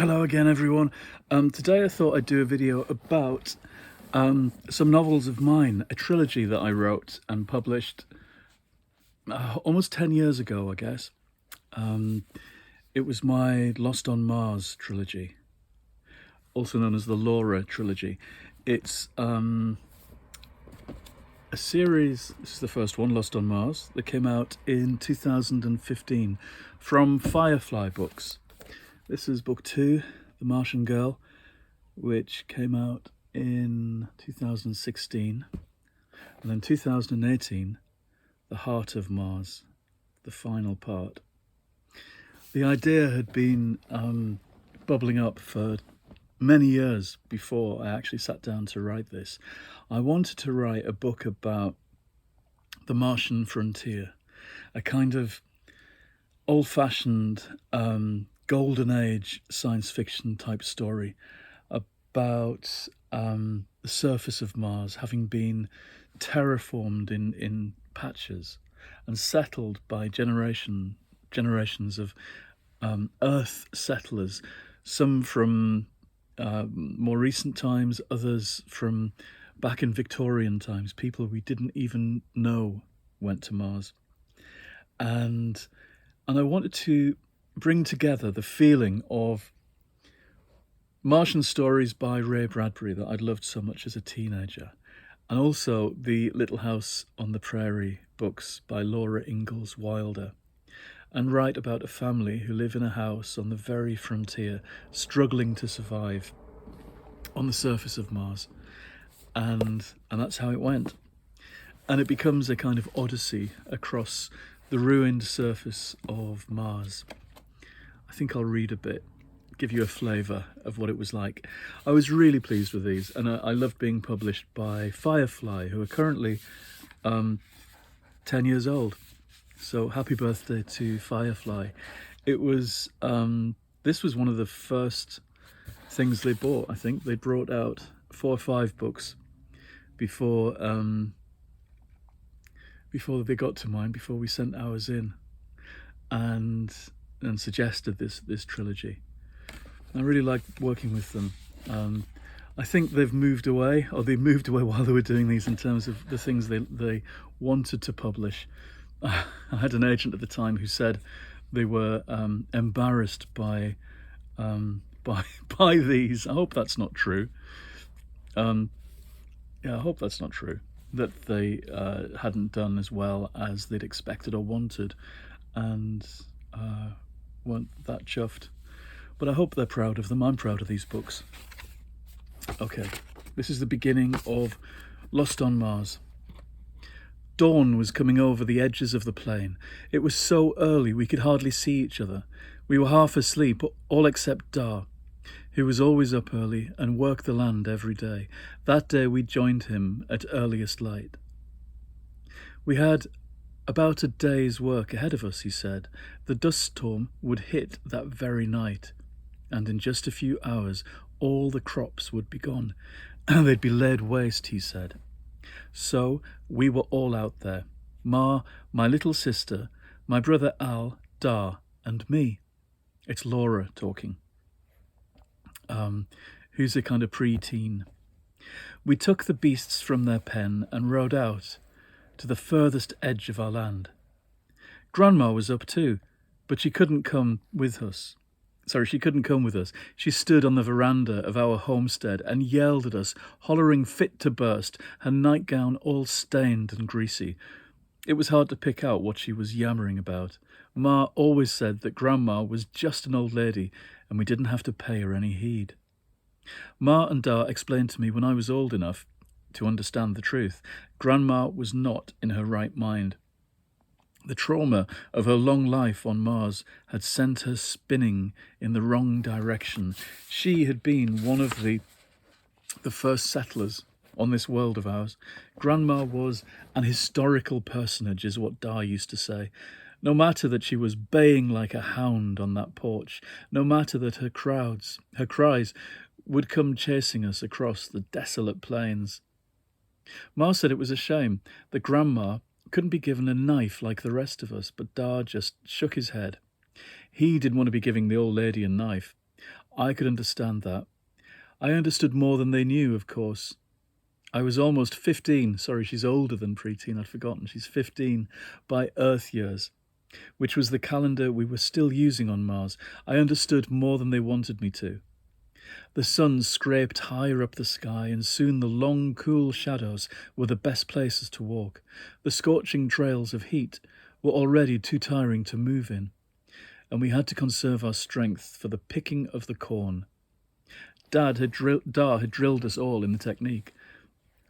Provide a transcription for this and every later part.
Hello again, everyone. Today I thought I'd do a video about some novels of mine, a trilogy that I wrote and published almost 10 years ago, I guess. It was my Lost on Mars trilogy, also known as the Laura trilogy. It's a series, this is the first one, Lost on Mars, that came out in 2015 from Firefly books. This is book 2, The Martian Girl, which came out in 2016. And then 2018, The Heart of Mars, the final part. The idea had been bubbling up for many years before I actually sat down to write this. I wanted to write a book about the Martian frontier, a kind of old-fashioned golden age science fiction type story about the surface of Mars having been terraformed in patches and settled by generations of Earth settlers, some from more recent times, others from back in Victorian times, people we didn't even know went to Mars. And I wanted to bring together the feeling of Martian stories by Ray Bradbury that I'd loved so much as a teenager, and also the Little House on the Prairie books by Laura Ingalls Wilder, and write about a family who live in a house on the very frontier, struggling to survive on the surface of Mars. And that's how it went. And it becomes a kind of odyssey across the ruined surface of Mars. I think I'll read a bit, give you a flavour of what it was like. I was really pleased with these, and I loved being published by Firefly, who are currently 10 years old. So happy birthday to Firefly. It was this was one of the first things they bought. I think they brought out 4 or 5 books before they got to mine, before we sent ours in, and suggested this trilogy. I really liked working with them. I think they've moved away, or they moved away while they were doing these in terms of the things they wanted to publish. I had an agent at the time who said they were embarrassed by these. I hope that's not true. I hope that's not true, that they hadn't done as well as they'd expected or wanted, and weren't that chuffed. But I hope they're proud of them. I'm proud of these books. Okay, this is the beginning of Lost on Mars. Dawn was coming over the edges of the plain. It was so early we could hardly see each other. We were half asleep, all except Dar, who was always up early and worked the land every day. That day we joined him at earliest light. We had about a day's work ahead of us, he said. The dust storm would hit that very night, and in just a few hours all the crops would be gone. They'd be laid waste, he said. So we were all out there. Ma, my little sister, my brother Al, Dar, and me. It's Laura talking, who's a kind of pre-teen. We took the beasts from their pen and rode out to the furthest edge of our land. Grandma was up too, but she couldn't come with us. She stood on the veranda of our homestead and yelled at us, hollering fit to burst, her nightgown all stained and greasy. It was hard to pick out what she was yammering about. Ma always said that Grandma was just an old lady and we didn't have to pay her any heed. Ma and Da explained to me when I was old enough to understand the truth. Grandma was not in her right mind. The trauma of her long life on Mars had sent her spinning in the wrong direction. She had been one of the first settlers on this world of ours. Grandma was an historical personage, is what Da used to say. No matter that she was baying like a hound on that porch, no matter that her cries would come chasing us across the desolate plains. Ma said it was a shame that Grandma couldn't be given a knife like the rest of us, but Da just shook his head. He didn't want to be giving the old lady a knife. I could understand that. I understood more than they knew, of course. I was almost 15. Sorry, she's older than preteen. I'd forgotten. She's 15 by Earth years, which was the calendar we were still using on Mars. I understood more than they wanted me to. The sun scraped higher up the sky, and soon the long, cool shadows were the best places to walk. The scorching trails of heat were already too tiring to move in, and we had to conserve our strength for the picking of the corn. Dar had drilled us all in the technique,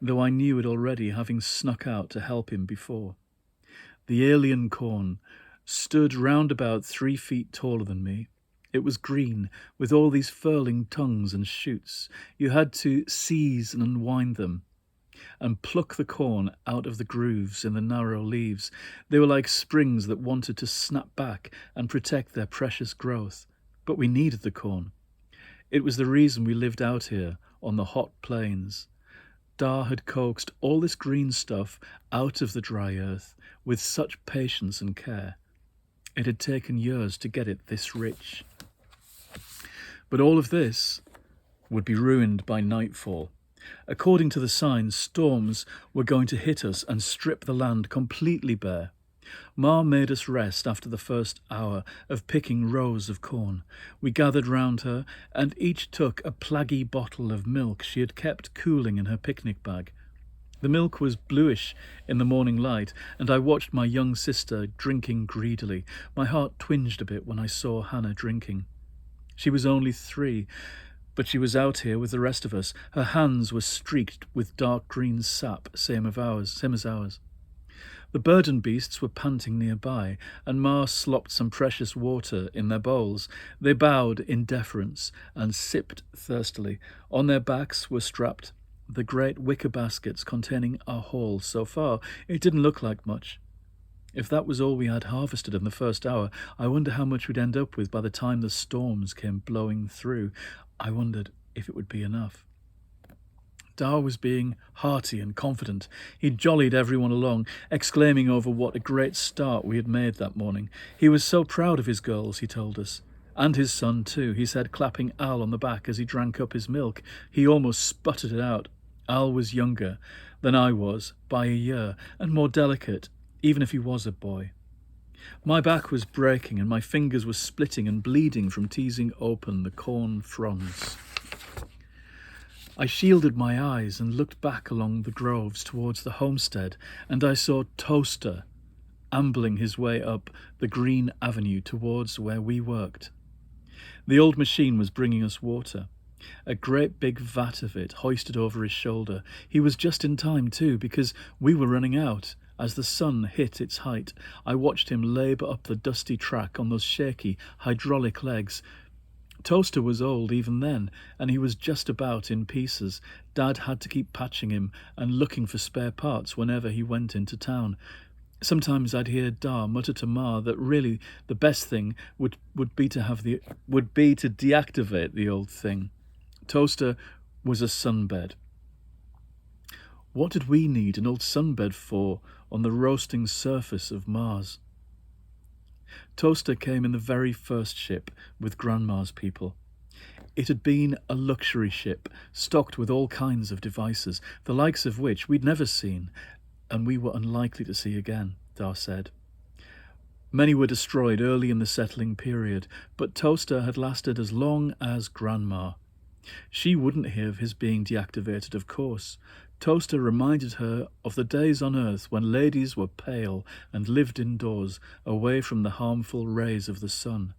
though I knew it already, having snuck out to help him before. The alien corn stood round about 3 feet taller than me. It was green, with all these furling tongues and shoots. You had to seize and unwind them, and pluck the corn out of the grooves in the narrow leaves. They were like springs that wanted to snap back and protect their precious growth. But we needed the corn. It was the reason we lived out here on the hot plains. Dar had coaxed all this green stuff out of the dry earth with such patience and care. It had taken years to get it this rich. But all of this would be ruined by nightfall. According to the signs, storms were going to hit us and strip the land completely bare. Ma made us rest after the first hour of picking rows of corn. We gathered round her, and each took a plaggy bottle of milk she had kept cooling in her picnic bag. The milk was bluish in the morning light, and I watched my young sister drinking greedily. My heart twinged a bit when I saw Hannah drinking. She was only 3, but she was out here with the rest of us. Her hands were streaked with dark green sap, same as ours. The burden beasts were panting nearby, and Ma slopped some precious water in their bowls. They bowed in deference and sipped thirstily. On their backs were strapped the great wicker baskets containing our haul. So far, it didn't look like much. If that was all we had harvested in the first hour, I wonder how much we'd end up with by the time the storms came blowing through. I wondered if it would be enough. Dar was being hearty and confident. He jollied everyone along, exclaiming over what a great start we had made that morning. He was so proud of his girls, he told us. And his son, too, he said, clapping Al on the back as he drank up his milk. He almost sputtered it out. Al was younger than I was by a year, and more delicate, even if he was a boy. My back was breaking, and my fingers were splitting and bleeding from teasing open the corn fronds. I shielded my eyes and looked back along the groves towards the homestead, and I saw Toaster ambling his way up the green avenue towards where we worked. The old machine was bringing us water, a great big vat of it hoisted over his shoulder. He was just in time too, because we were running out. As the sun hit its height, I watched him labour up the dusty track on those shaky hydraulic legs. Toaster was old even then, and he was just about in pieces. Dad had to keep patching him and looking for spare parts whenever he went into town. Sometimes I'd hear Dar mutter to Ma that really the best thing would be to deactivate the old thing. Toaster was a sunbed. What did we need an old sunbed for on the roasting surface of Mars? Toaster came in the very first ship with Grandma's people. It had been a luxury ship, stocked with all kinds of devices, the likes of which we'd never seen, and we were unlikely to see again, Dar said. Many were destroyed early in the settling period, but Toaster had lasted as long as Grandma. She wouldn't hear of his being deactivated, of course. Toaster reminded her of the days on Earth when ladies were pale and lived indoors, away from the harmful rays of the sun,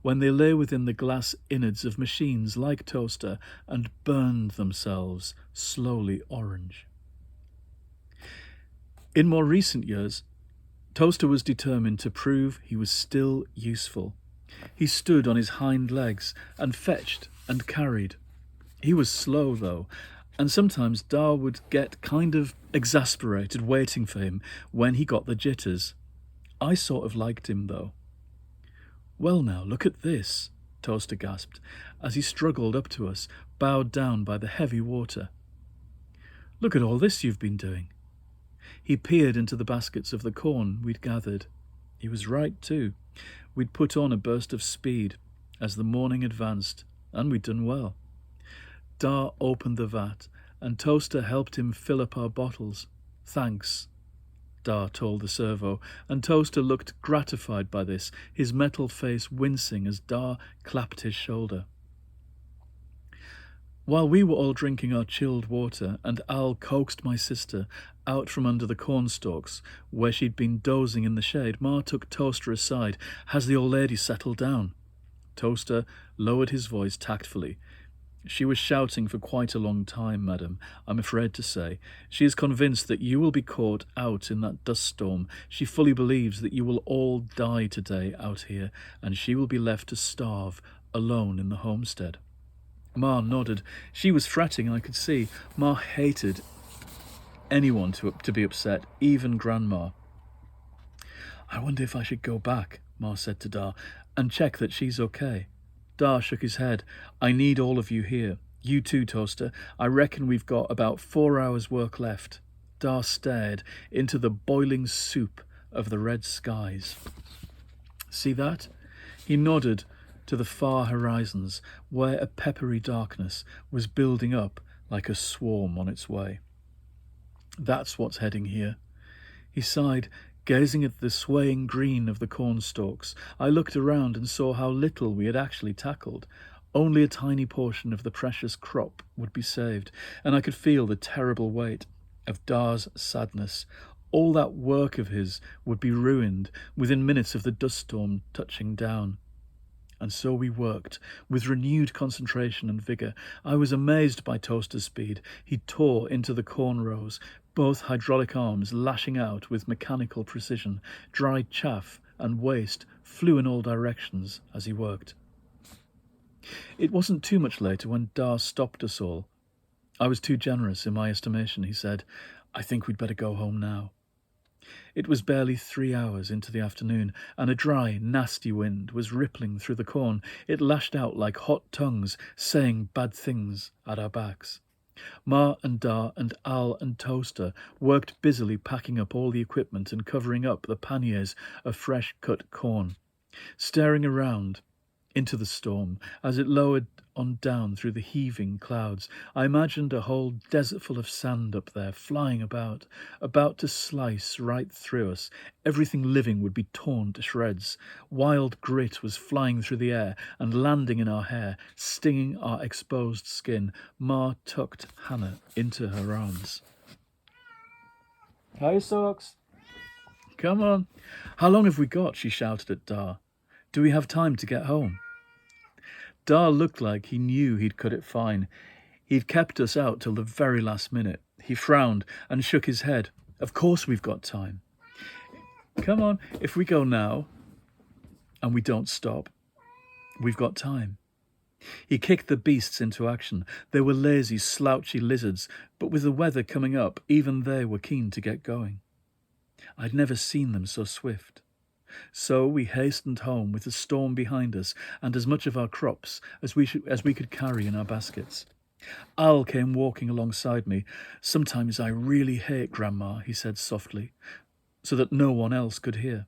when they lay within the glass innards of machines like Toaster and burned themselves slowly orange. In more recent years, Toaster was determined to prove he was still useful. He stood on his hind legs and fetched and carried. He was slow, though, and sometimes Dar would get kind of exasperated waiting for him when he got the jitters. I sort of liked him, though. "Well now, look at this," Toaster gasped, as he struggled up to us, bowed down by the heavy water. "Look at all this you've been doing." He peered into the baskets of the corn we'd gathered. He was right, too. We'd put on a burst of speed, as the morning advanced, and we'd done well. Dar opened the vat, and Toaster helped him fill up our bottles. "Thanks," Dar told the servo, and Toaster looked gratified by this, his metal face wincing as Dar clapped his shoulder. While we were all drinking our chilled water, and Al coaxed my sister out from under the cornstalks, where she'd been dozing in the shade, Ma took Toaster aside. "Has the old lady settled down?" Toaster lowered his voice tactfully. "She was shouting for quite a long time, madam, I'm afraid to say. She is convinced that you will be caught out in that dust storm. She fully believes that you will all die today out here, and she will be left to starve alone in the homestead." Ma nodded. She was fretting, I could see. Ma hated anyone to be upset, even Grandma. "I wonder if I should go back," Ma said to Dar, "and check that she's okay." Dar shook his head. "I need all of you here. You too, Toaster. I reckon we've got about 4 hours' work left." Dar stared into the boiling soup of the red skies. "See that?" He nodded to the far horizons, where a peppery darkness was building up like a swarm on its way. "That's what's heading here." He sighed, gazing at the swaying green of the cornstalks. I looked around and saw how little we had actually tackled. Only a tiny portion of the precious crop would be saved, and I could feel the terrible weight of Dar's sadness. All that work of his would be ruined within minutes of the dust storm touching down. And so we worked, with renewed concentration and vigour. I was amazed by Toaster's speed. He tore into the corn rows, both hydraulic arms lashing out with mechanical precision. Dried chaff and waste flew in all directions as he worked. It wasn't too much later when Dar stopped us all. "I was too generous in my estimation," he said. "I think we'd better go home now." It was barely 3 hours into the afternoon, and a dry, nasty wind was rippling through the corn. It lashed out like hot tongues, saying bad things at our backs. Ma and Dar and Al and Toaster worked busily packing up all the equipment and covering up the panniers of fresh-cut corn. Staring around into the storm as it lowered on down through the heaving clouds, I imagined a whole desert full of sand up there, flying about to slice right through us. Everything living would be torn to shreds. Wild grit was flying through the air and landing in our hair, stinging our exposed skin. Ma tucked Hannah into her arms. "Hi, socks. Come on." "How long have we got?" she shouted at Dar. "Do we have time to get home?" Dar looked like he knew he'd cut it fine. He'd kept us out till the very last minute. He frowned and shook his head. "Of course we've got time. Come on, if we go now and we don't stop, we've got time." He kicked the beasts into action. They were lazy, slouchy lizards, but with the weather coming up, even they were keen to get going. I'd never seen them so swift. So we hastened home with the storm behind us and as much of our crops as we could carry in our baskets. Al came walking alongside me. "Sometimes I really hate Grandma," he said softly, so that no one else could hear.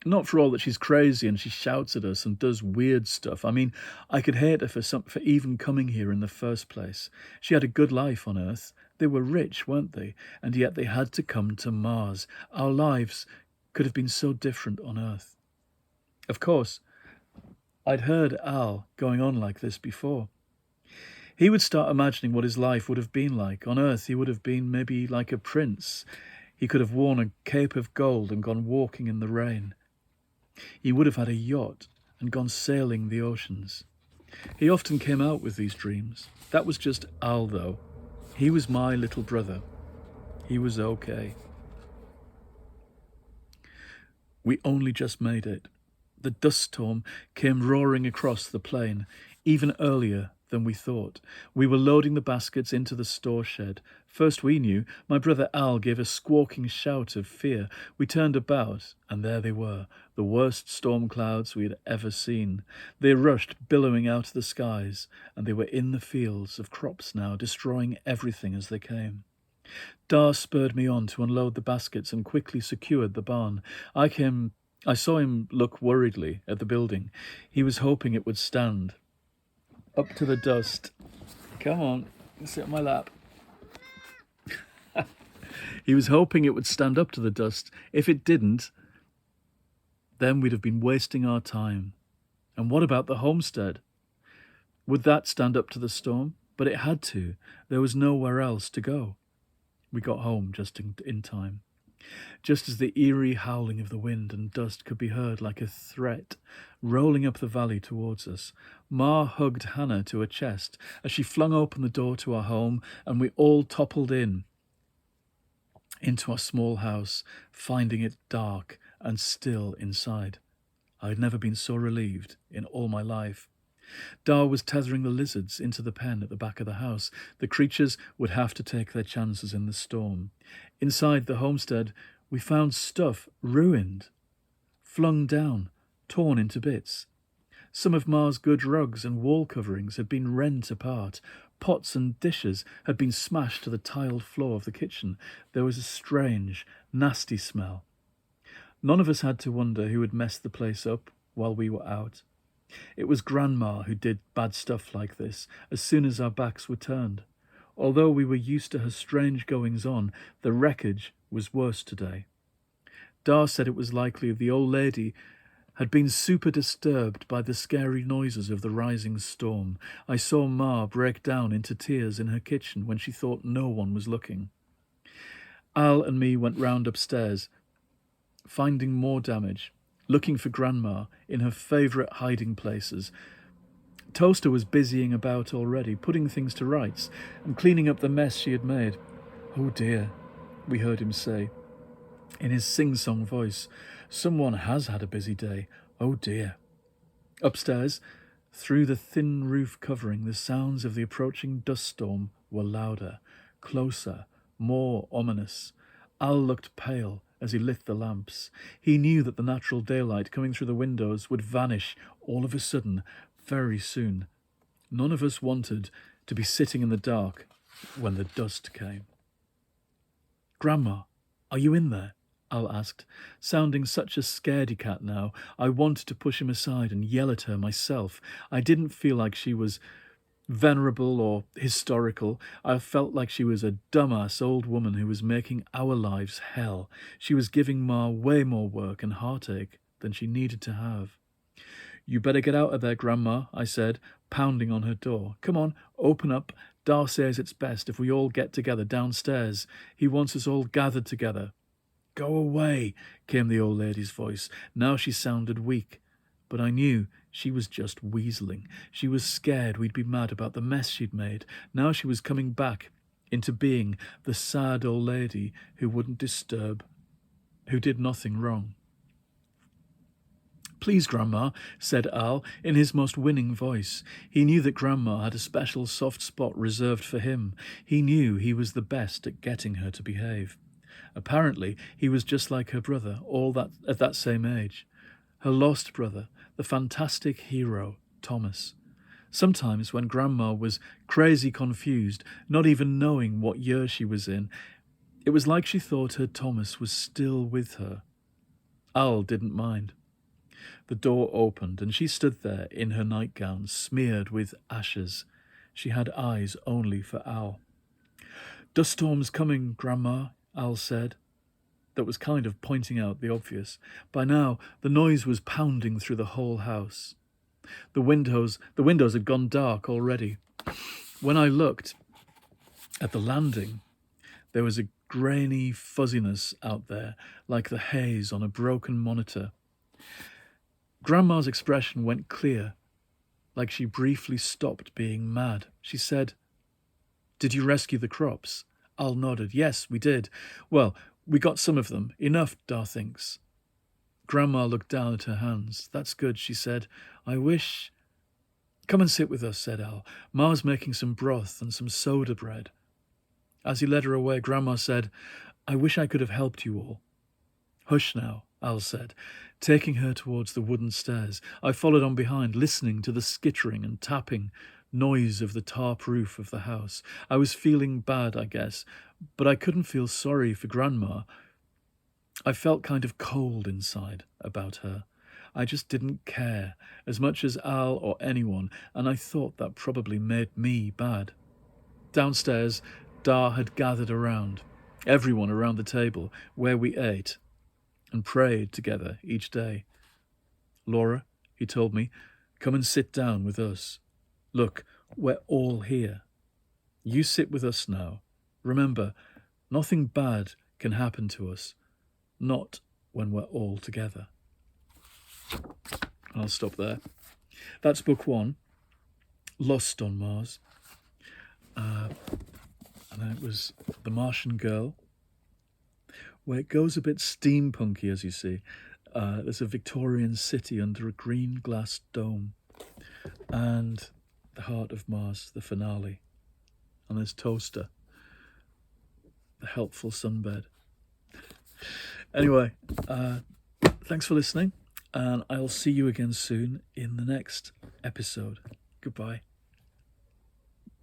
"Not for all that she's crazy and she shouts at us and does weird stuff. I mean, I could hate her for even coming here in the first place. She had a good life on Earth. They were rich, weren't they? And yet they had to come to Mars. Our lives could have been so different on Earth." Of course, I'd heard Al going on like this before. He would start imagining what his life would have been like. On Earth, he would have been maybe like a prince. He could have worn a cape of gold and gone walking in the rain. He would have had a yacht and gone sailing the oceans. He often came out with these dreams. That was just Al, though. He was my little brother. He was okay. We only just made it. The dust storm came roaring across the plain, even earlier than we thought. We were loading the baskets into the store shed. First we knew, my brother Al gave a squawking shout of fear. We turned about, and there they were, the worst storm clouds we had ever seen. They rushed billowing out of the skies, and they were in the fields of crops now, destroying everything as they came. Dar spurred me on to unload the baskets and quickly secured the barn. I came I saw him look worriedly at the building. He was hoping it would stand up to the dust. Come on, sit on my lap. He was hoping it would stand up to the dust. If it didn't, then we'd have been wasting our time. And what about the homestead? Would that stand up to the storm? But it had to. There was nowhere else to go. We got home just in time. Just as the eerie howling of the wind and dust could be heard like a threat rolling up the valley towards us, Ma hugged Hannah to her chest as she flung open the door to our home, and we all toppled into our small house, finding it dark and still inside. I had never been so relieved in all my life. Dar was tethering the lizards into the pen at the back of the house. The creatures would have to take their chances in the storm. Inside the homestead, we found stuff ruined, flung down, torn into bits. Some of Ma's good rugs and wall coverings had been rent apart. Pots and dishes had been smashed to the tiled floor of the kitchen. There was a strange, nasty smell. None of us had to wonder who had messed the place up while we were out. It was Grandma who did bad stuff like this as soon as our backs were turned. Although we were used to her strange goings-on, the wreckage was worse today. Dar said it was likely the old lady had been super disturbed by the scary noises of the rising storm. I saw Ma break down into tears in her kitchen when she thought no one was looking. Al and me went round upstairs, finding more damage, looking for Grandma in her favourite hiding places. Toaster was busying about already, putting things to rights and cleaning up the mess she had made. "Oh dear," we heard him say, in his sing-song voice. "Someone has had a busy day. Oh dear." Upstairs, through the thin roof covering, the sounds of the approaching dust storm were louder, closer, more ominous. Al looked pale as he lit the lamps. He knew that the natural daylight coming through the windows would vanish all of a sudden, very soon. None of us wanted to be sitting in the dark when the dust came. "Grandma, are you in there?" Al asked, sounding such a scaredy cat now. I wanted to push him aside and yell at her myself. I didn't feel like she was venerable or historical. I felt like she was a dumbass old woman who was making our lives hell. She was giving Ma way more work and heartache than she needed to have. "You better get out of there, Grandma," I said, pounding on her door. "Come on, open up. Dar says it's best if we all get together downstairs. He wants us all gathered together." "Go away," came the old lady's voice. Now she sounded weak, but I knew she was just weaseling. She was scared we'd be mad about the mess she'd made. Now she was coming back into being the sad old lady who wouldn't disturb, who did nothing wrong. "Please, Grandma," said Al in his most winning voice. He knew that Grandma had a special soft spot reserved for him. He knew he was the best at getting her to behave. Apparently, he was just like her brother, at that same age. Her lost brother, the fantastic hero, Thomas. Sometimes when Grandma was crazy confused, not even knowing what year she was in, it was like she thought her Thomas was still with her. Al didn't mind. The door opened, and she stood there in her nightgown, smeared with ashes. She had eyes only for Al. "Dust storm's coming, Grandma," Al said. That was kind of pointing out the obvious. By now, the noise was pounding through the whole house. The windows had gone dark already. When I looked at the landing, there was a grainy fuzziness out there, like the haze on a broken monitor. Grandma's expression went clear, like she briefly stopped being mad. She said, "Did you rescue the crops?" Al nodded. "Yes, we did. Well, we got some of them. Enough, Dar thinks." Grandma looked down at her hands. "That's good," she said. "I wish—" "Come and sit with us," said Al. "Ma's making some broth and some soda bread." As he led her away, Grandma said, "I wish I could have helped you all." "Hush now," Al said, taking her towards the wooden stairs. I followed on behind, listening to the skittering and tapping noise of the tarp roof of the house. I was feeling bad, I guess, but I couldn't feel sorry for Grandma. I felt kind of cold inside about her. I just didn't care as much as Al or anyone, and I thought that probably made me bad. Downstairs, Dar had gathered around, everyone around the table where we ate and prayed together each day. Laura, he told me, come and sit down with us. Look, we're all here. You sit with us now. Remember, nothing bad can happen to us, not when we're all together. I'll stop there. That's book 1, Lost on Mars. And then it was The Martian Girl, where it goes a bit steampunky, as you see. There's a Victorian city under a green glass dome. And The Heart of Mars, the finale. And there's Toaster, the helpful sunbed. Anyway, thanks for listening, and I'll see you again soon in the next episode. Goodbye.